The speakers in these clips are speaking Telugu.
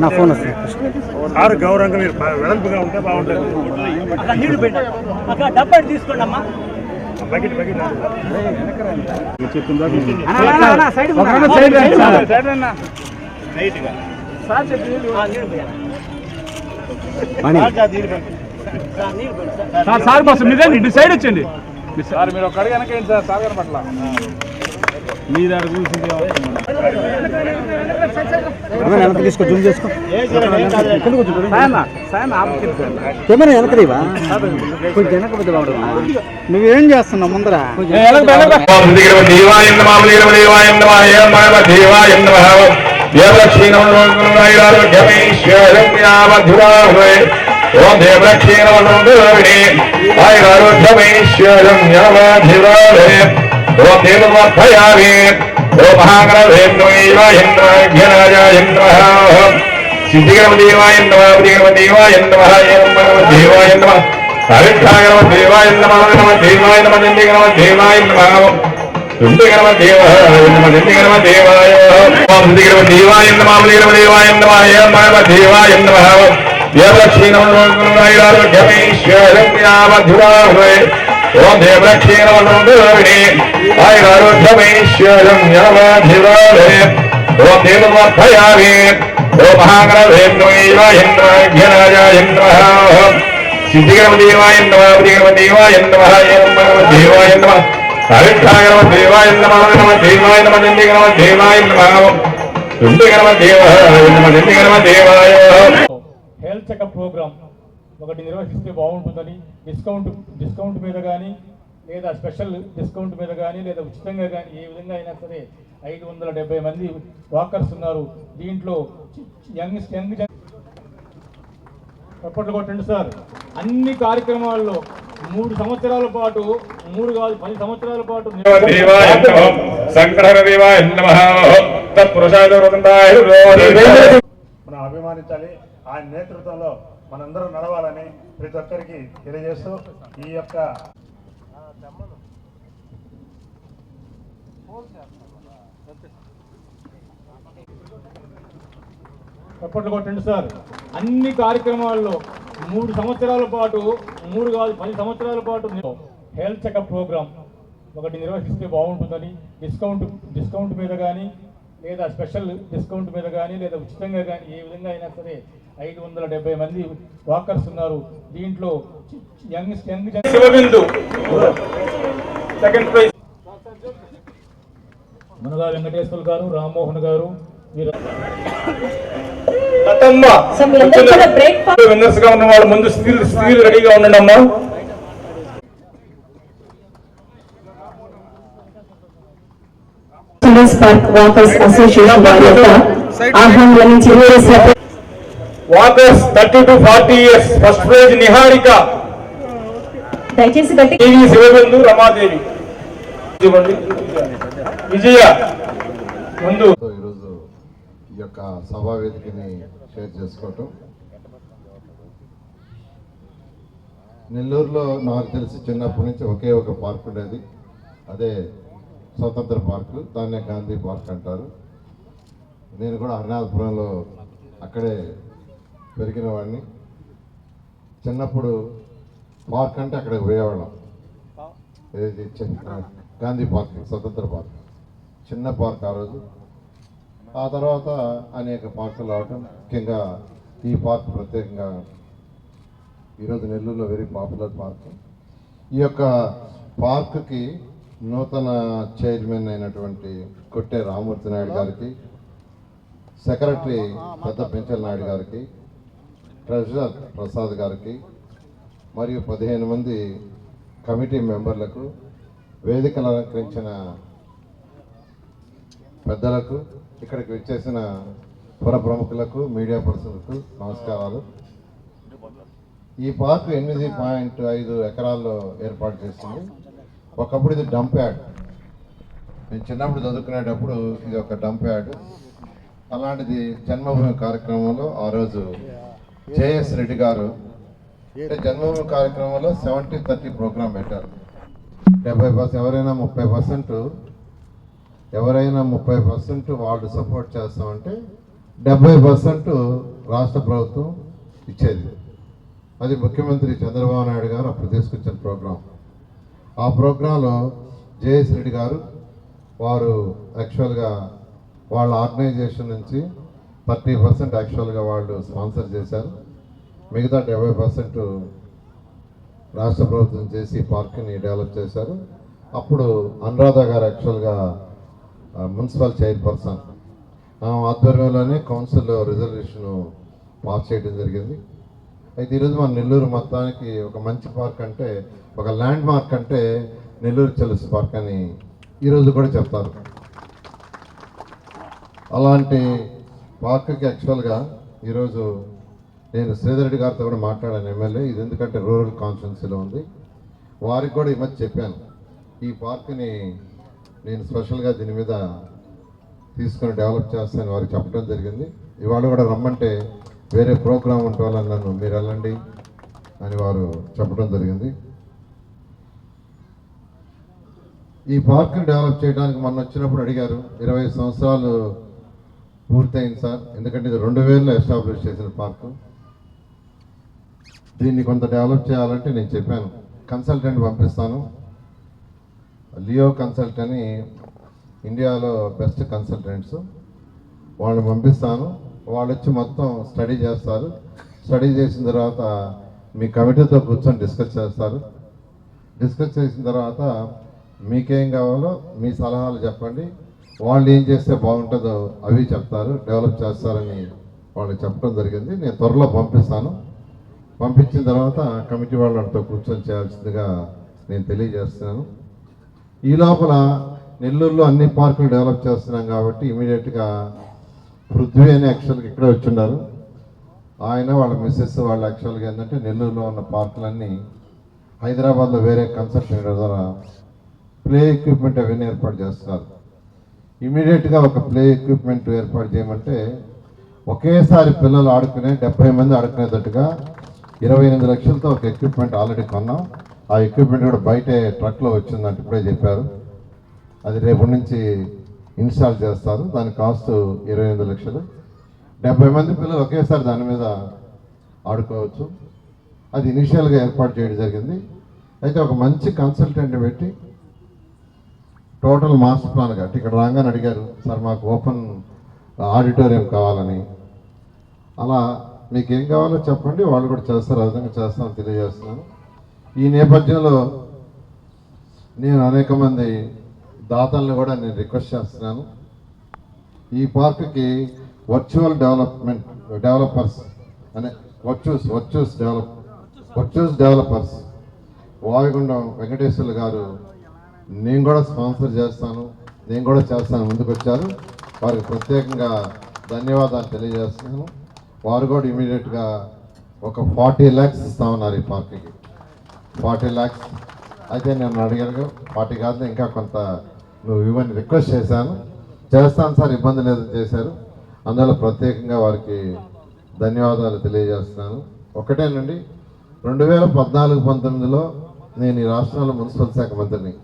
నా ఫోన్ వస్తుంది సార్ గౌరవంగా మీరు వెడల్పుగా ఉంటే బాగుంటుంది. నీళ్లు పెట్ట అక్కడ డబ్బాటి తీసుకోండి అమ్మా. బకెట్ బకెట్ సార్ కోసం మీదే ఇటు సైడ్ వచ్చండి సార్. మీరు ఒక అడుగు వెనకేంటి సార్ సాగర్ పట్ల మీ దగ్గర కూర్చుంటే తీసుకో జూమ్ చేసుకో కెమెరా వెనకలేవా కొంచెం వెనకపోతే బాగుంటుంది. నువ్వేం చేస్తున్నావు ముందర ఓం దేవక్షీణమోగిని ఓం దేవయామి ఓం మహాగణేంద్రాయేంద్రాయ సిద్ధిగణదేవాయ దేవాయ దేవాయ హరిక్షాగణదేవాయ దేవాయ దేవాయ దేవాయ ఓం దేవక్షీణమోగిని ఓం దేవయామి ఓం మహాగణేంద్రాయ సిద్ధిగణదేవాయ దేవాయ దేవాయ హరిక్షాగణదేవాయ దేవాయ హెల్త్ చెకప్ ప్రోగ్రామ్ ఒకటి నిర్వహిస్తే బాగుంటుందని డిస్కౌంట్ మీద కానీ లేదా స్పెషల్ డిస్కౌంట్ మీద కానీ లేదా ఉచితంగా కానీ ఏ విధంగా అయినా సరే 570 మంది వాకర్స్ ఉన్నారు. దీంట్లో యంగ్ చప్పట్లు కొట్టండి సార్. అన్ని కార్యక్రమాల్లో 3 సంవత్సరాల పాటు 3 కాదు 10 సంవత్సరాల పాటు మనం అభిమానించాలి. ఆయన నేతృత్వంలో మనందరం నడవాలని ప్రతి ఒక్కరికి తెలియజేస్తూ ఈ యొక్క చప్పట్లు కొట్టండి సార్. అన్ని కార్యక్రమాల్లో 3 సంవత్సరాల పాటు 3 కాదు 10 సంవత్సరాల పాటు హెల్త్ చెకప్ ప్రోగ్రామ్ ఒకటి నిర్వహిస్తే బాగుంటుందని డిస్కౌంట్ మీద కానీ లేదా స్పెషల్ డిస్కౌంట్ మీద కానీ లేదా ఉచితంగా కానీ ఏ విధంగా అయినా సరే 570 మంది వాకర్స్ ఉన్నారు. దీంట్లో యంగ్ శివబిందు సెకండ్ ప్రైజ్ మునగా వెంకటేశ్వర గారు, రామ్మోహన్ గారు, విన్నర్స్ గా ఉన్న వాళ్ళు ముందు స్త్రీలు రెడీగా ఉండండి అమ్మా. పార్క్ వాకర్స్ అసోసియేషన్ వారి యొక్క ఆహ్వానం నుంచి walkers 30 to 40 years first prize Niharika, దయచేసి శివబిందు, రమాదేవి, విజయ ముందు. ఈరోజు ఈ యొక్క సభా వేదికని షేర్ చేసుకోవటం, నెల్లూరులో నాకు తెలిసి చిన్నప్పటి నుంచి ఒకే ఒక పార్క్ ఉండేది, అదే స్వతంత్ర పార్కు, దాన్నే గాంధీ పార్క్ అంటారు. నేను కూడా హరినాథపురంలో అక్కడే పెరిగిన వాడిని. చిన్నప్పుడు పార్క్ అంటే అక్కడికి పోయేవాళ్ళం. ఏది గాంధీ పార్క్, స్వతంత్ర పార్క్, చిన్న పార్క్ ఆ రోజు. ఆ తర్వాత అనేక పార్కులు రావటం, ముఖ్యంగా ఈ పార్క్ ప్రత్యేకంగా ఈరోజు నెల్లూరులో వెరీ పాపులర్ పార్క్. ఈ యొక్క పార్క్కి నూతన చైర్మన్ అయినటువంటి కొట్టే రామూర్తి నాయుడు గారికి, సెక్రటరీ పెద్ద పెంచల్ నాయుడు గారికి, ట్రెజరర్ ప్రసాద్ గారికి మరియు 15 మంది కమిటీ మెంబర్లకు, వేదికలు అలంకరించిన పెద్దలకు, ఇక్కడికి వచ్చేసిన పుర ప్రముఖులకు, మీడియా పర్సన్లకు నమస్కారాలు. ఈ పార్క్ 8.5 ఎకరాల్లో ఏర్పాటు చేసింది. ఒకప్పుడు ఇది డంప్ యార్డ్. నేను చిన్నప్పుడు చదువుకునేటప్పుడు ఇది ఒక డంప్ యార్డ్. అలాంటిది జన్మభూమి కార్యక్రమంలో ఆ రోజు జేఎస్ రెడ్డి గారు జన్మభూమి కార్యక్రమంలో 70-30 ప్రోగ్రాం పెట్టారు. 70% ఎవరైనా 30% వాళ్ళు సపోర్ట్ చేస్తామంటే 70% రాష్ట్ర ప్రభుత్వం ఇచ్చేది. అది ముఖ్యమంత్రి చంద్రబాబు నాయుడు గారు అప్పుడు తీసుకొచ్చిన ప్రోగ్రాం. ఆ ప్రోగ్రాంలో జేఎస్ రెడ్డి గారు వారు యాక్చువల్గా వాళ్ళ ఆర్గనైజేషన్ నుంచి 30% యాక్చువల్గా వాళ్ళు స్పాన్సర్ చేశారు. మిగతా 70% రాష్ట్ర ప్రభుత్వం చేసి పార్క్ని డెవలప్ చేశారు. అప్పుడు అనురాధ గారు యాక్చువల్గా మున్సిపల్ చైర్పర్సన్ ఆధ్వర్యంలోనే కౌన్సిల్లో రిజర్వేషన్ పాస్ చేయడం జరిగింది. అయితే ఈరోజు మన నెల్లూరు మొత్తానికి ఒక మంచి పార్క్ అంటే, ఒక ల్యాండ్ మార్క్ అంటే నెల్లూరు చెలుసు పార్క్ అని ఈరోజు కూడా చెప్తారు. అలాంటి పార్క్కి యాక్చువల్గా ఈరోజు నేను శ్రీధర్ రెడ్డి గారితో కూడా మాట్లాడాను, ఎమ్మెల్యే. ఇది ఎందుకంటే రూరల్ కాన్స్టిట్యున్సీలో ఉంది. వారికి కూడా ఈ మధ్య చెప్పాను, ఈ పార్క్ని నేను స్పెషల్గా దీని మీద తీసుకొని డెవలప్ చేస్తానని వారికి చెప్పడం జరిగింది. ఇవాళ కూడా రమ్మంటే వేరే ప్రోగ్రాం ఉంటే వల్ల నన్ను మీరు వెళ్ళండి అని వారు చెప్పడం జరిగింది. ఈ పార్క్ని డెవలప్ చేయడానికి మొన్న వచ్చినప్పుడు అడిగారు, 20 సంవత్సరాలు పూర్తయింది సార్, ఎందుకంటే ఇది 2000లో ఎస్టాబ్లిష్ చేసిన పార్కు. దీన్ని కొంత డెవలప్ చేయాలంటే నేను చెప్పాను, కన్సల్టెంట్ పంపిస్తాను, లియో కన్సల్ట్ అని ఇండియాలో బెస్ట్ కన్సల్టెంట్స్, వాళ్ళని పంపిస్తాను. వాళ్ళు వచ్చి మొత్తం స్టడీ చేస్తారు. స్టడీ చేసిన తర్వాత మీ కమిటీతో కూర్చొని డిస్కస్ చేస్తారు. డిస్కస్ చేసిన తర్వాత మీకేం కావాలో మీ సలహాలు చెప్పండి, వాళ్ళు ఏం చేస్తే బాగుంటుందో అవి చెప్తారు, డెవలప్ చేస్తారని వాళ్ళకి చెప్పడం జరిగింది. నేను త్వరలో పంపిస్తాను. పంపించిన తర్వాత కమిటీ వాళ్ళతో కూర్చొని చేయాల్సిందిగా నేను తెలియజేస్తున్నాను. ఈ లోపల నెల్లూరులో అన్ని పార్కులు డెవలప్ చేస్తున్నాం కాబట్టి ఇమీడియట్గా పృథ్వీ అని యాక్చువల్గా ఇక్కడే వచ్చిన్నారు. ఆయన వాళ్ళ మిస్సెస్ వాళ్ళు యాక్చువల్గా ఏంటంటే నెల్లూరులో ఉన్న పార్కులన్నీ హైదరాబాద్లో వేరే కన్సల్టెంట్ ద్వారా ప్లే ఎక్విప్మెంట్ అవన్నీ ఏర్పాటు చేస్తున్నారు. ఇమీడియట్గా ఒక ప్లే ఎక్విప్మెంట్ ఏర్పాటు చేయమంటే ఒకేసారి పిల్లలు ఆడుకునే 70 మంది ఆడుకునేటట్టుగా 28 లక్షలతో ఒక ఎక్విప్మెంట్ ఆల్రెడీ కొన్నాం. ఆ ఎక్విప్మెంట్ కూడా బయటే ట్రక్లో వచ్చిందంటే ఇప్పుడే చెప్పారు. అది రేపటి నుంచి ఇన్స్టాల్ చేస్తారు. దాని కాస్ట్ 28 లక్షలు. 70 మంది పిల్లలు ఒకేసారి దాని మీద ఆడుకోవచ్చు. అది ఇనిషియల్గా ఏర్పాటు చేయడం జరిగింది. అయితే ఒక మంచి కన్సల్టెంట్ పెట్టి టోటల్ మాస్టర్ ప్లాన్ కట్టి ఇక్కడ రాగానే అడిగారు, సార్ మాకు ఓపెన్ ఆడిటోరియం కావాలని. అలా మీకు ఏం కావాలో చెప్పండి, వాళ్ళు కూడా చేస్తారు, ఆ విధంగా చేస్తామని తెలియజేస్తున్నాను. ఈ నేపథ్యంలో నేను అనేక మంది దాతలను కూడా నేను రిక్వెస్ట్ చేస్తున్నాను. ఈ పార్కుకి వర్చువల్ డెవలపర్స్ అనే వర్చువస్ డెవలపర్స్ వాయుగుండం వెంకటేశ్వర్లు గారు నేను కూడా స్పాన్సర్ చేస్తాను, నేను కూడా చేస్తాను ముందుకు వచ్చారు. వారికి ప్రత్యేకంగా ధన్యవాదాలు తెలియజేస్తున్నాను. వారు కూడా ఇమీడియట్గా ఒక 40 lakhs ఇస్తామన్నారు ఈ పార్క్కి. 40 lakhs అయితే నేను అడిగాను, 40 కాదు ఇంకా కొంత నువ్వు ఇవన్నీ రిక్వెస్ట్ చేశాను. చేస్తాను సార్, ఇబ్బంది లేదని చేశారు. అందువల్ల ప్రత్యేకంగా వారికి ధన్యవాదాలు తెలియజేస్తున్నాను. ఒకటేనండి, 2014-19లో నేను ఈ రాష్ట్రంలో మున్సిపల్ శాఖ మంత్రిని.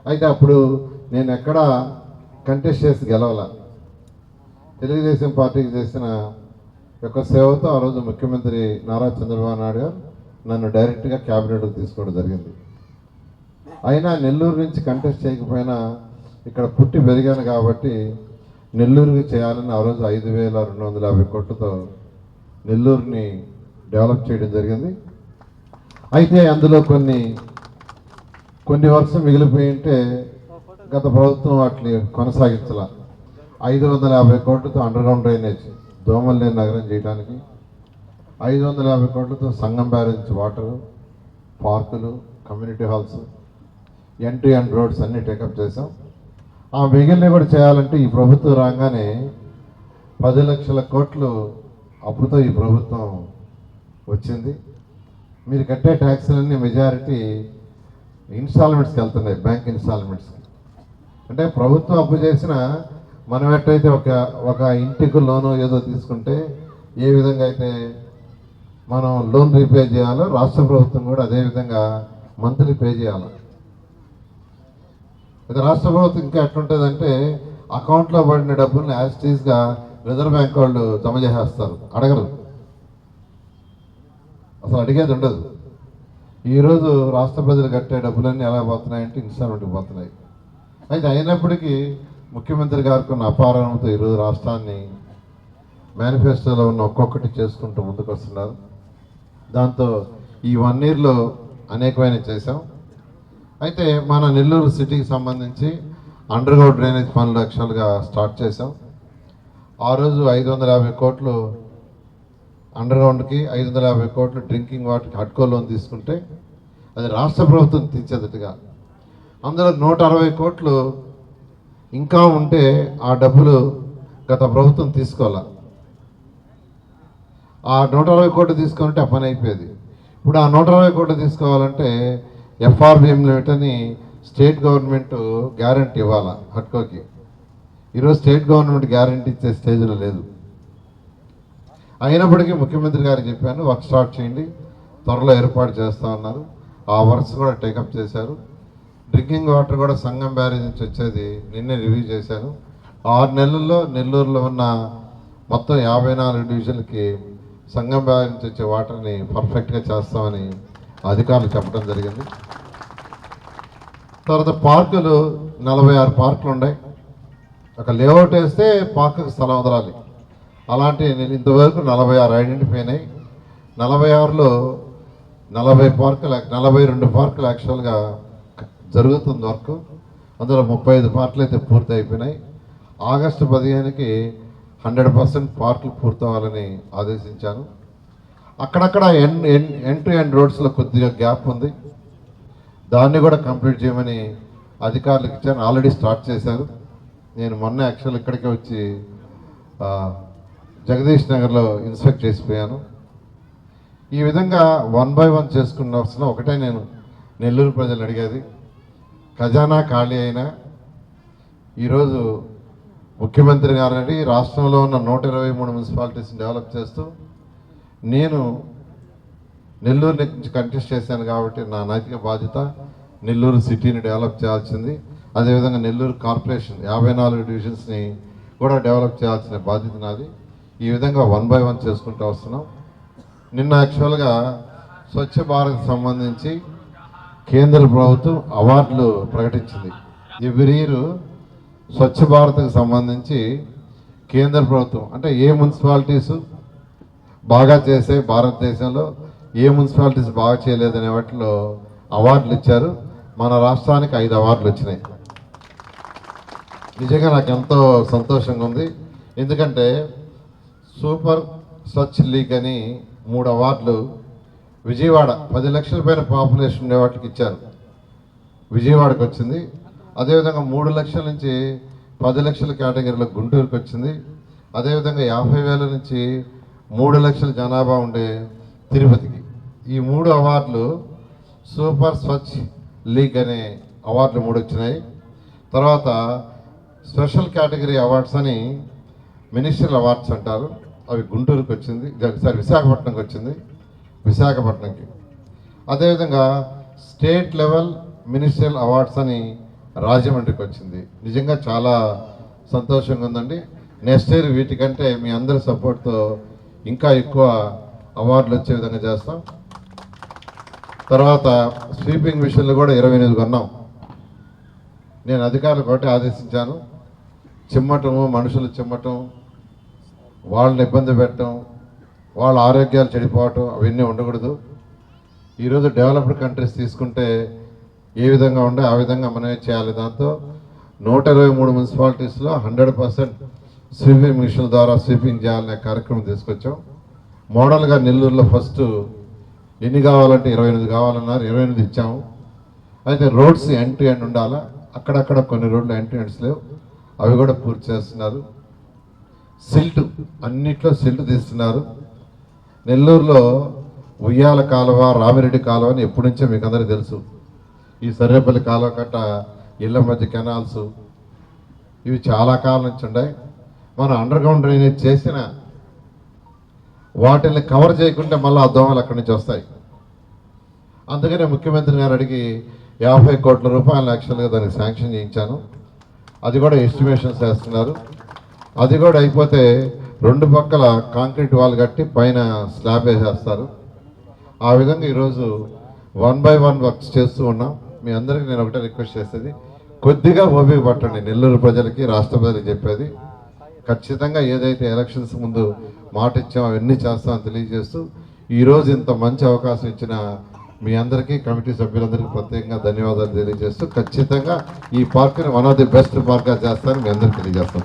అయితే అప్పుడు నేను ఎక్కడా కంటెస్ట్ చేసి గెలవాల. తెలుగుదేశం పార్టీకి చేసిన యొక్క సేవతో ఆ రోజు ముఖ్యమంత్రి నారా చంద్రబాబు నాయుడు గారు నన్ను డైరెక్ట్గా క్యాబినెట్కి తీసుకోవడం జరిగింది. అయినా నెల్లూరు నుంచి కంటెస్ట్ చేయకపోయినా ఇక్కడ పుట్టి పెరిగాను కాబట్టి నెల్లూరుకి చేయాలని ఆ రోజు 5,250 కోట్లతో నెల్లూరుని డెవలప్ చేయడం జరిగింది. అయితే అందులో కొన్ని వర్షం మిగిలిపోయి ఉంటే గత ప్రభుత్వం వాటిని కొనసాగించాల. 550 కోట్లతో అండర్గ్రౌండ్ డ్రైనేజ్ దోమల్లేని నగరం చేయడానికి, 550 కోట్లతో సంగం బ్యారేజ్ వాటరు, పార్కులు, community halls, entry and roads అన్నీ టేకప్ చేసాం. ఆ మిగిలినవి కూడా చేయాలంటే ఈ ప్రభుత్వం రాగానే 10 లక్షల కోట్లు అప్పుతో ఈ ప్రభుత్వం వచ్చింది. మీరు కట్టే ట్యాక్స్లన్నీ మెజారిటీ ఇన్స్టాల్మెంట్స్కి వెళ్తున్నాయి, బ్యాంక్ ఇన్స్టాల్మెంట్స్కి. అంటే ప్రభుత్వం అప్పు చేసిన మనం ఎట్టయితే ఒక ఇంటికి లోను ఏదో తీసుకుంటే ఏ విధంగా అయితే మనం లోన్ రీపే చేయాలో రాష్ట్ర ప్రభుత్వం కూడా అదేవిధంగా మంత్లీ పే చేయాలి. ఇది రాష్ట్ర ప్రభుత్వం ఇంకా ఎట్లుంటుందంటే అకౌంట్లో పడిన డబ్బుల్ని యాజిటీస్గా రిజర్వ్ బ్యాంక్ వాళ్ళు జమ చేసేస్తారు, అడగరు, అసలు అడిగేది ఉండదు. ఈరోజు రాష్ట్ర ప్రజలు కట్టే డబ్బులన్నీ ఎలా పోతున్నాయంటే ఇన్స్టాల్మెంట్కి పోతున్నాయి. అయితే అయినప్పటికీ ముఖ్యమంత్రి గారికి ఉన్న అపారణతో ఈరోజు రాష్ట్రాన్ని మేనిఫెస్టోలో ఉన్న ఒక్కొక్కటి చేసుకుంటూ ముందుకు వస్తున్నారు. దాంతో ఈ 1 yearలో అనేకమైన చేశాం. అయితే మన నెల్లూరు సిటీకి సంబంధించి అండర్ గ్రౌండ్ డ్రైనేజ్ పనులు యాక్చువల్గా స్టార్ట్ చేశాం. ఆ రోజు 550 కోట్లు అండర్ గ్రౌండ్కి, 550 కోట్లు డ్రింకింగ్ వాటర్కి హడ్కో లోన్ తీసుకుంటే అది రాష్ట్ర ప్రభుత్వం తీర్చేదట్టుగా, అందులో 160 కోట్లు ఇంకా ఉంటే ఆ డబ్బులు గత ప్రభుత్వం తీసుకోవాలి. ఆ 160 కోట్లు తీసుకుంటే ఆ పని అయిపోయేది. ఇప్పుడు ఆ 160 కోట్లు తీసుకోవాలంటే FRBM లిమిట్ అని స్టేట్ గవర్నమెంట్ గ్యారంటీ ఇవ్వాలి హడ్కోకి. ఈరోజు స్టేట్ గవర్నమెంట్ గ్యారంటీ ఇచ్చే స్టేజ్లో లేదు. అయినప్పటికీ ముఖ్యమంత్రి గారికి చెప్పాను, వర్క్ స్టార్ట్ చేయండి, త్వరలో ఏర్పాటు చేస్తూ ఉన్నారు. ఆ వర్క్స్ కూడా టేకప్ చేశారు. డ్రింకింగ్ వాటర్ కూడా సంగం బ్యారేజ్ నుంచి వచ్చేది నిన్నే రివ్యూ చేశాను. 6 నెలల్లో నెల్లూరులో ఉన్న మొత్తం 54 డివిజన్లకి సంగం బ్యారేజ్ నుంచి వచ్చే వాటర్ని పర్ఫెక్ట్గా చేస్తామని అధికారులు చెప్పడం జరిగింది. తర్వాత పార్కులు 46 పార్కులు ఉన్నాయి. ఒక లేఅవుట్ వేస్తే పార్కుకి స్థలం వదలాలి. అలాంటి నేను ఇంతవరకు 46 ఐడెంటిఫై అయినాయి. 46లో 42 పార్కులు యాక్చువల్గా జరుగుతుంది వర్క్. అందులో 35 పార్కులు అయితే పూర్తి అయిపోయినాయి. ఆగస్టు 15కి 100% పార్కులు పూర్తవ్వాలని ఆదేశించాను. అక్కడక్కడ ఎండ్ టు ఎండ్ రోడ్స్లో కొద్దిగా గ్యాప్ ఉంది, దాన్ని కూడా కంప్లీట్ చేయమని అధికారులకు ఇచ్చాను. ఆల్రెడీ స్టార్ట్ చేశారు. నేను మొన్న యాక్చువల్ ఇక్కడికే వచ్చి జగదీష్ నగర్లో ఇన్స్పెక్ట్ చేసిపోయాను. ఈ విధంగా 1 by 1 చేసుకున్న వస్తున్నా. ఒకటే నేను నెల్లూరు ప్రజలు అడిగేది, ఖజానా ఖాళీ అయినా ఈరోజు ముఖ్యమంత్రి గారిని రాష్ట్రంలో ఉన్న 123 మున్సిపాలిటీస్ని డెవలప్ చేస్తూ నేను నెల్లూరు నుంచి కంటెస్ట్ చేశాను కాబట్టి నా నైతిక బాధ్యత నెల్లూరు సిటీని డెవలప్ చేయాల్సింది. అదేవిధంగా నెల్లూరు కార్పొరేషన్ 54 డివిజన్స్ని కూడా డెవలప్ చేయాల్సిన బాధ్యత నాది. ఈ విధంగా 1 by 1 చేసుకుంటూ వస్తున్నాం. నిన్న యాక్చువల్గా స్వచ్ఛ భారత్ సంబంధించి కేంద్ర ప్రభుత్వం అవార్డులు ప్రకటించింది. ఎవ్రీ ఇయర్ స్వచ్ఛ భారత్కి సంబంధించి కేంద్ర ప్రభుత్వం అంటే ఏ మున్సిపాలిటీసు బాగా చేసే భారతదేశంలో ఏ మున్సిపాలిటీస్ బాగా చేయలేదనే వాటిలో అవార్డులు ఇచ్చారు. మన రాష్ట్రానికి 5 అవార్డులు వచ్చినాయి. నిజంగా నాకు ఎంతో సంతోషంగా ఉంది. ఎందుకంటే సూపర్ స్వచ్ఛ లీగ్ అని 3 అవార్డులు విజయవాడ 10 లక్షల పైన పాపులేషన్ ఉండే వాటికి ఇచ్చారు. విజయవాడకు వచ్చింది. అదేవిధంగా 3 లక్షల నుంచి 10 లక్షల కేటగిరీలో గుంటూరుకు వచ్చింది. అదేవిధంగా 50,000 నుంచి 3 లక్షల జనాభా ఉండే తిరుపతికి. ఈ 3 అవార్డులు సూపర్ స్వచ్ఛ లీగ్ అనే అవార్డులు 3 వచ్చినాయి. తర్వాత స్పెషల్ కేటగిరీ అవార్డ్స్ అని మినిస్ట్రియల్ అవార్డ్స్ అంటారు, అవి గుంటూరుకు వచ్చింది, విశాఖపట్నంకి వచ్చింది, విశాఖపట్నంకి. అదేవిధంగా స్టేట్ లెవెల్ మినిస్ట్రియల్ అవార్డ్స్ అని రాజమండ్రికి వచ్చింది. నిజంగా చాలా సంతోషంగా ఉందండి. నెక్స్ట్ ఇయర్ వీటికంటే మీ అందరి సపోర్ట్తో ఇంకా ఎక్కువ అవార్డులు వచ్చే విధంగా చేస్తాం. తర్వాత స్వీపింగ్ విషయంలో కూడా 28 కొన్నాం. నేను అధికారులకు ఒకటి ఆదేశించాను, చిమ్మటము, మనుషులు చిమ్మటం, వాళ్ళని ఇబ్బంది పెట్టడం, వాళ్ళ ఆరోగ్యాలు చెడిపోవటం అవన్నీ ఉండకూడదు. ఈరోజు డెవలప్డ్ కంట్రీస్ తీసుకుంటే ఏ విధంగా ఉండే ఆ విధంగా మనమే చేయాలి. దాంతో 123 మున్సిపాలిటీస్లో 100% స్వీపింగ్ మిషన్ ద్వారా స్వీపింగ్ చేయాలనే కార్యక్రమం తీసుకొచ్చాం. మోడల్గా నెల్లూరులో ఫస్ట్ ఎన్ని కావాలంటే 28 కావాలన్నారు, 28 ఇచ్చాము. అయితే రోడ్స్ ఎండ్ టు ఎండ్ ఉండాలా, అక్కడక్కడ కొన్ని రోడ్లు ఎండ్ టు ఎండ్స్ లేవు, అవి కూడా పూర్తి చేస్తున్నారు. సిల్ట్ అన్నిట్లో సిల్ట్ తీస్తున్నారు. నెల్లూరులో ఉయ్యాల కాలువ, రామిరెడ్డి కాలువ అని ఎప్పటి నుంచో మీకు అందరికీ తెలుసు. ఈ సర్రేపల్లి కాలువ కట్ట, ఇళ్ల మధ్య కెనాల్స్, ఇవి చాలా కాలం నుంచి ఉన్నాయి. మనం అండర్ గ్రౌండ్ డ్రైనేజ్ చేసిన వాటిని కవర్ చేయకుంటే మళ్ళీ ఆ దోమలు అక్కడి నుంచి వస్తాయి. అందుకనే ముఖ్యమంత్రి గారు అడిగి 50 కోట్ల రూపాయలు యాక్చువల్గా దానికి శాంక్షన్ చేయించాను. అది కూడా ఎస్టిమేషన్స్ వేస్తున్నారు. అది కూడా అయిపోతే 2 పక్కల కాంక్రీట్ వాల్ కట్టి పైన స్లాబ్ వేసేస్తారు. ఆ విధంగా ఈరోజు 1 by 1 వర్క్స్ చేస్తూ ఉన్నాం. మీ అందరికీ నేను ఒకటే రిక్వెస్ట్ చేసేది, కొద్దిగా ఓపిక పట్టండి. నెల్లూరు ప్రజలకి, రాష్ట్ర ప్రజలకి చెప్పేది ఖచ్చితంగా ఏదైతే ఎలక్షన్స్ ముందు మాట ఇచ్చామో అవన్నీ చేస్తామని తెలియజేస్తూ, ఈరోజు ఇంత మంచి అవకాశం ఇచ్చిన మీ అందరికీ, కమిటీ సభ్యులందరికీ ప్రత్యేకంగా ధన్యవాదాలు తెలియజేస్తూ, ఖచ్చితంగా ఈ పార్క్ని వన్ ఆఫ్ ది బెస్ట్ పార్క్గా చేస్తారని మీ అందరికీ తెలియజేస్తాం.